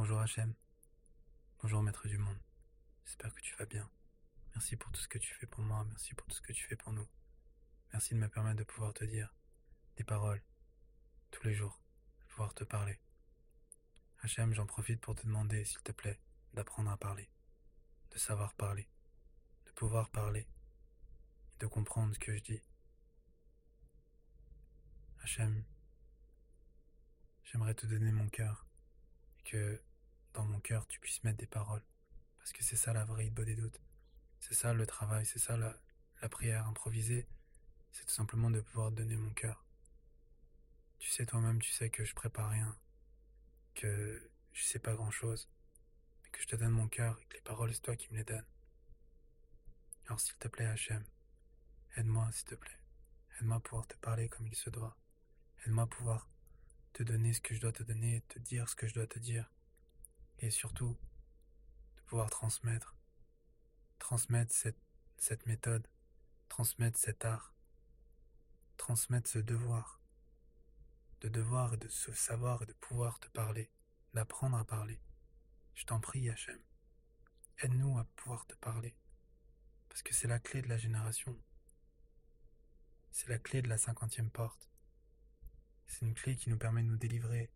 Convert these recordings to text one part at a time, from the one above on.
Bonjour Hachem, bonjour Maître du Monde, j'espère que tu vas bien. Merci pour tout ce que tu fais pour moi, merci pour tout ce que tu fais pour nous. Merci de me permettre de pouvoir te dire des paroles tous les jours, de pouvoir te parler. Hachem, j'en profite pour te demander, s'il te plaît, d'apprendre à parler, de savoir parler, de pouvoir parler et de comprendre ce que je dis. Hachem, j'aimerais te donner mon cœur et que dans mon cœur tu puisses mettre des paroles, parce que c'est ça la vraie bonne des doutes. C'est ça le travail, c'est ça la prière improvisée, c'est tout simplement de pouvoir donner mon cœur. Tu sais toi-même, tu sais que je prépare rien, que je sais pas grand-chose, mais que je te donne mon cœur et que les paroles c'est toi qui me les donnes. Alors s'il te plaît Hachem, aide-moi s'il te plaît. Aide-moi à pouvoir te parler comme il se doit. Aide-moi à pouvoir te donner ce que je dois te donner, te dire ce que je dois te dire. Et surtout, de pouvoir transmettre cette méthode, transmettre cet art, transmettre ce devoir, de devoir et de se savoir et de pouvoir te parler, d'apprendre à parler. Je t'en prie Hachem, aide-nous à pouvoir te parler, parce que c'est la clé de la génération. C'est la clé de la 50e porte. C'est une clé qui nous permet de nous délivrer.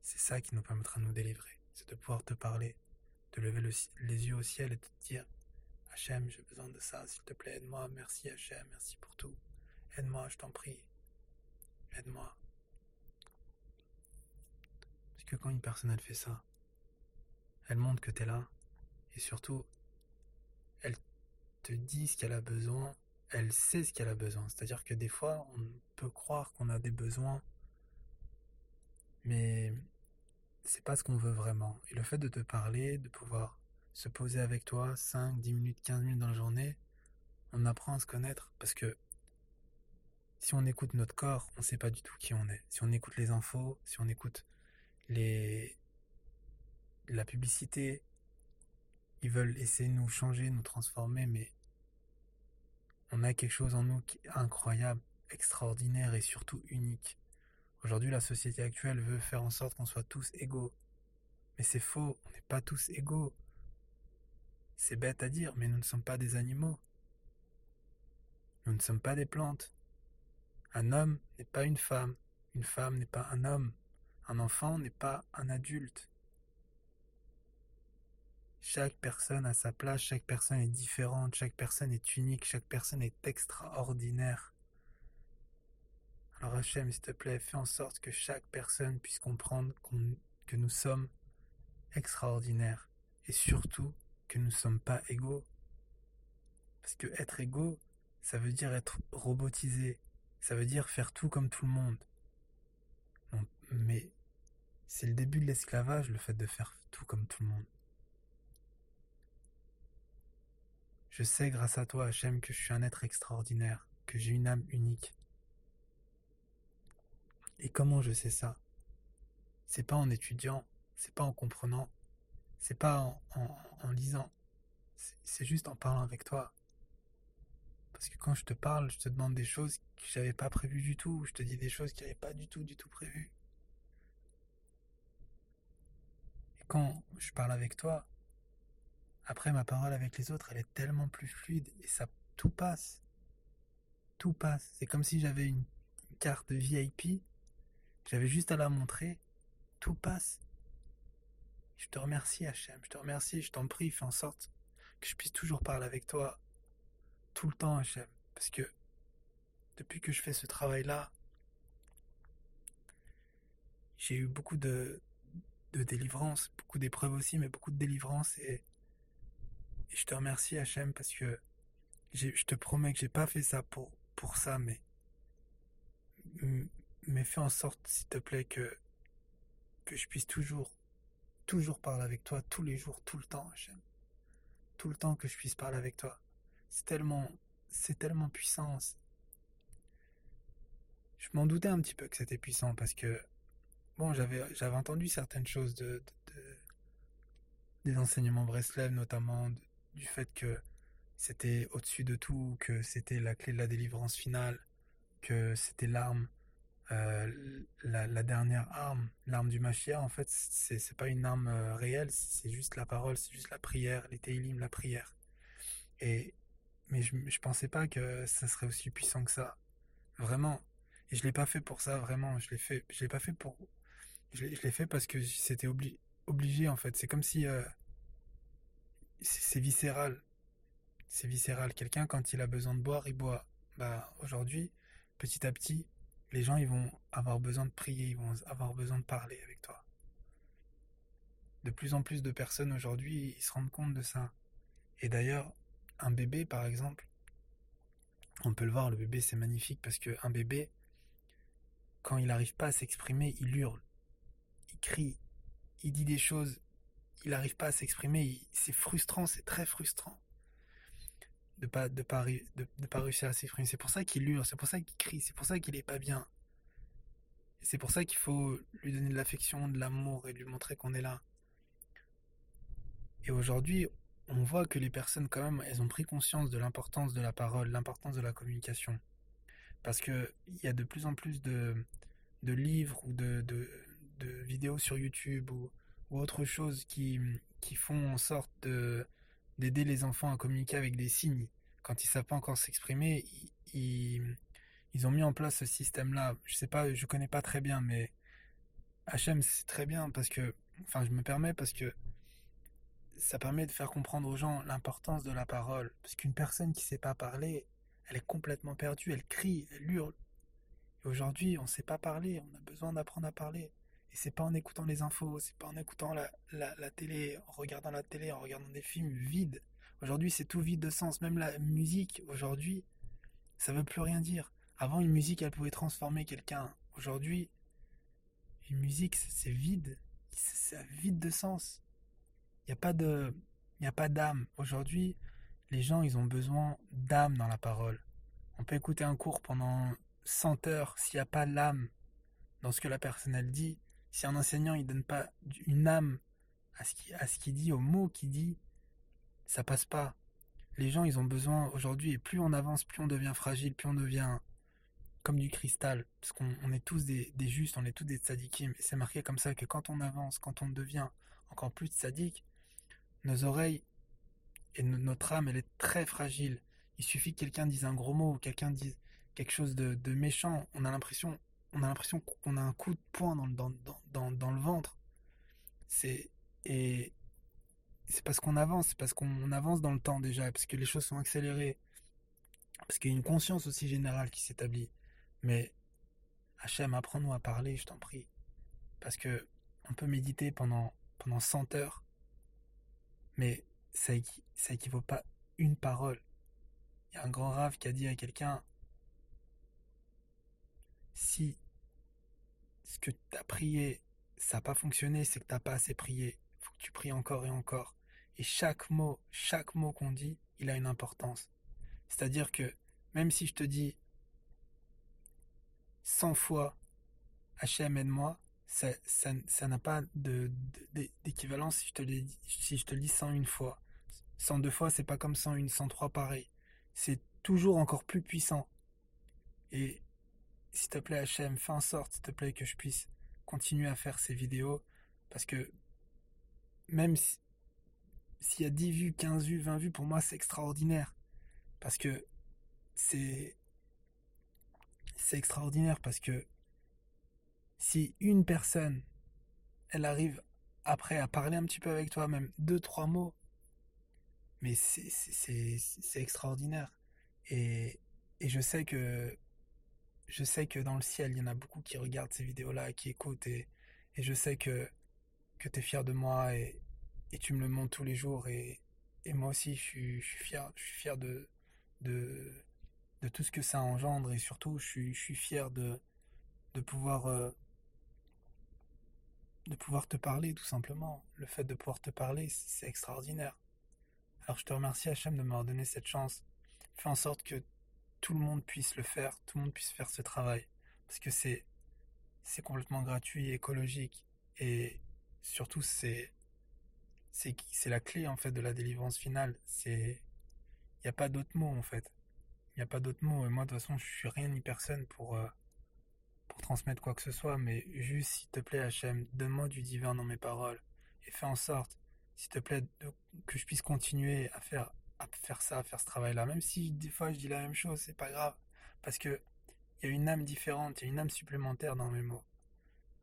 C'est ça qui nous permettra de nous délivrer. C'est de pouvoir te parler, de lever les yeux au ciel et de te dire Hachem, j'ai besoin de ça, s'il te plaît, aide-moi. Merci Hachem, merci pour tout. Aide-moi, je t'en prie. Aide-moi. Parce que quand une personne elle fait ça, elle montre que t'es là. Et surtout, elle te dit ce qu'elle a besoin. Elle sait ce qu'elle a besoin. C'est-à-dire que des fois, on peut croire qu'on a des besoins, mais c'est pas ce qu'on veut vraiment. Et le fait de te parler, de pouvoir se poser avec toi 5, 10 minutes, 15 minutes dans la journée, on apprend à se connaître. Parce que si on écoute notre corps, on sait pas du tout qui on est. Si on écoute les infos, si on écoute les la publicité, ils veulent essayer de nous changer, nous transformer, mais on a quelque chose en nous qui est incroyable, extraordinaire et surtout unique. Aujourd'hui, la société actuelle veut faire en sorte qu'on soit tous égaux. Mais c'est faux, on n'est pas tous égaux. C'est bête à dire, mais nous ne sommes pas des animaux. Nous ne sommes pas des plantes. Un homme n'est pas une femme n'est pas un homme, un enfant n'est pas un adulte. Chaque personne a sa place, chaque personne est différente, chaque personne est unique, chaque personne est extraordinaire. Alors Hachem, s'il te plaît, fais en sorte que chaque personne puisse comprendre que nous sommes extraordinaires et surtout que nous ne sommes pas égaux. Parce que être égaux, ça veut dire être robotisé, ça veut dire faire tout comme tout le monde. Non, mais c'est le début de l'esclavage, le fait de faire tout comme tout le monde. Je sais grâce à toi, Hachem, que je suis un être extraordinaire, que j'ai une âme unique. Et comment je sais ça? C'est pas en étudiant, c'est pas en comprenant, c'est pas en lisant, c'est juste en parlant avec toi. Parce que quand je te parle, je te demande des choses que j'avais pas prévues du tout, je te dis des choses qui n'avaient pas du tout prévues. Et quand je parle avec toi, après ma parole avec les autres, elle est tellement plus fluide et ça, tout passe. Tout passe. C'est comme si j'avais une carte VIP, j'avais juste à la montrer, tout passe. Je te remercie Hachem, je te remercie, je t'en prie, fais en sorte que je puisse toujours parler avec toi tout le temps Hachem. Parce que depuis que je fais ce travail-là, j'ai eu beaucoup de délivrance, beaucoup d'épreuves aussi, mais beaucoup de délivrance et je te remercie Hachem parce que je te promets que j'ai pas fait ça pour ça, mais fais en sorte, s'il te plaît, que je puisse toujours parler avec toi, tous les jours, tout le temps, Hachem. Tout le temps que je puisse parler avec toi. C'est tellement puissant. Je m'en doutais un petit peu que c'était puissant parce que, bon, j'avais entendu certaines choses des enseignements Breslev, notamment du fait que c'était au-dessus de tout, que c'était la clé de la délivrance finale, que c'était l'arme La dernière arme, l'arme du Mashiach, en fait, c'est pas une arme réelle, c'est juste la parole, c'est juste la prière, les Télim, la prière. Et, mais je pensais pas que ça serait aussi puissant que ça, vraiment. Et je l'ai pas fait pour ça, vraiment. Je l'ai pas fait pour. Je l'ai fait parce que c'était obligé, en fait. C'est comme si c'est viscéral. C'est viscéral. Quelqu'un, quand il a besoin de boire, il boit. Bah, aujourd'hui, petit à petit, les gens, ils vont avoir besoin de prier, ils vont avoir besoin de parler avec toi. De plus en plus de personnes aujourd'hui, ils se rendent compte de ça. Et d'ailleurs, un bébé, par exemple, on peut le voir, le bébé, c'est magnifique parce qu'un bébé, quand il n'arrive pas à s'exprimer, il hurle, il crie, il dit des choses, il n'arrive pas à s'exprimer, c'est frustrant, c'est très frustrant de pas réussir à s'exprimer. C'est pour ça qu'il hurle, c'est pour ça qu'il crie, c'est pour ça qu'il est pas bien. Et c'est pour ça qu'il faut lui donner de l'affection, de l'amour et lui montrer qu'on est là. Et aujourd'hui, on voit que les personnes, quand même, elles ont pris conscience de l'importance de la parole, l'importance de la communication. Parce qu'il y a de plus en plus de livres ou de vidéos sur YouTube ou autre chose qui font en sorte d'aider les enfants à communiquer avec des signes. Quand ils ne savent pas encore s'exprimer, ils ont mis en place ce système-là. Je sais pas, je connais pas très bien, mais HM c'est très bien parce que, enfin, je me permets parce que ça permet de faire comprendre aux gens l'importance de la parole. Parce qu'une personne qui ne sait pas parler, elle est complètement perdue, elle crie, elle hurle. Et aujourd'hui, on ne sait pas parler, on a besoin d'apprendre à parler. Et c'est pas en écoutant les infos, c'est pas en écoutant la télé, en regardant la télé, en regardant des films vides. Aujourd'hui, c'est tout vide de sens. Même la musique, aujourd'hui, ça veut plus rien dire. Avant, une musique, elle pouvait transformer quelqu'un. Aujourd'hui, une musique, c'est vide. C'est vide de sens. Il n'y a pas de, il y a pas d'âme. Aujourd'hui, les gens, ils ont besoin d'âme dans la parole. On peut écouter un cours pendant 100 heures s'il n'y a pas l'âme dans ce que la personne elle dit. Si un enseignant il donne pas une âme à ce qu'il dit, aux mots qu'il dit, ça passe pas. Les gens ils ont besoin aujourd'hui, et plus on avance, plus on devient fragile, plus on devient comme du cristal. Parce qu'on est tous des justes, on est tous des tzadikim. Et c'est marqué comme ça que quand on avance, quand on devient encore plus tzaddik, nos oreilles et notre âme elle est très fragile. Il suffit que quelqu'un dise un gros mot ou quelqu'un dise quelque chose de méchant, on a l'impression qu'on a un coup de poing dans le ventre. C'est et c'est parce qu'on avance, c'est parce qu'on avance dans le temps déjà, parce que les choses sont accélérées, parce qu'il y a une conscience aussi générale qui s'établit. Mais Hachem, apprends-nous à parler, je t'en prie, parce que on peut méditer pendant 100 heures, mais ça équivaut pas une parole. Il y a un grand rave qui a dit à quelqu'un, si ce que tu as prié, ça n'a pas fonctionné, c'est que tu n'as pas assez prié. Il faut que tu pries encore et encore. Et chaque mot qu'on dit, il a une importance. C'est-à-dire que même si je te dis 100 fois HM aide-moi, ça n'a pas d'équivalence si je te le dis 101 fois. 102 fois, c'est pas comme 101, 103 pareil. C'est toujours encore plus puissant. Et s'il te plaît, HM, fais en sorte, s'il te plaît, que je puisse continuer à faire ces vidéos. Parce que même s'il y a 10 vues, 15 vues, 20 vues, pour moi, c'est extraordinaire. Parce que c'est c'est extraordinaire. Parce que si une personne, elle arrive après à parler un petit peu avec toi, même deux, trois mots, mais c'est extraordinaire. Et, et je sais que dans le ciel, il y en a beaucoup qui regardent ces vidéos-là, qui écoutent, et je sais que tu es fier de moi et tu me le montres tous les jours. Et moi aussi, je suis fier de, de tout ce que ça engendre et surtout, je suis fier de de pouvoir te parler tout simplement. Le fait de pouvoir te parler, c'est extraordinaire. Alors je te remercie Hachem de m'avoir donné cette chance. Fais en sorte que tout le monde puisse le faire, tout le monde puisse faire ce travail. Parce que c'est complètement gratuit, écologique et surtout c'est la clé en fait de la délivrance finale. Il n'y a pas d'autre mot en fait. Il n'y a pas d'autre mot. Et moi de toute façon je suis rien ni personne pour transmettre quoi que ce soit, mais juste, s'il te plaît, Hachem, donne-moi du divin dans mes paroles et fais en sorte, s'il te plaît, que je puisse continuer à faire ça, à faire ce travail-là. Même si des fois je dis la même chose, c'est pas grave, parce que il y a une âme différente, il y a une âme supplémentaire dans mes mots.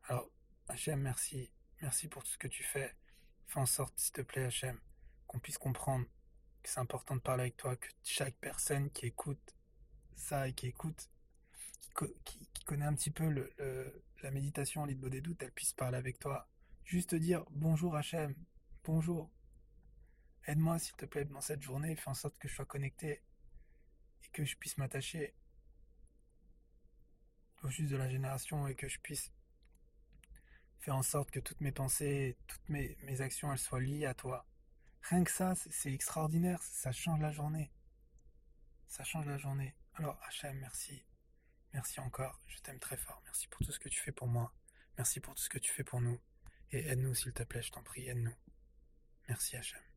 Alors, Hachem, merci, merci pour tout ce que tu fais. Fais en sorte, s'il te plaît, Hachem, qu'on puisse comprendre que c'est important de parler avec toi, que chaque personne qui écoute ça et qui écoute qui connaît un petit peu la méditation, l'île des doutes, elle puisse parler avec toi. Juste te dire bonjour Hachem, bonjour, aide-moi s'il te plaît dans cette journée, fais en sorte que je sois connecté et que je puisse m'attacher au juste de la génération et que je puisse faire en sorte que toutes mes pensées, toutes mes actions, elles soient liées à toi. Rien que ça, c'est extraordinaire, ça change la journée. Ça change la journée. Alors Hachem, merci. Merci encore, je t'aime très fort. Merci pour tout ce que tu fais pour moi. Merci pour tout ce que tu fais pour nous. Et aide-nous s'il te plaît, je t'en prie, aide-nous. Merci Hachem.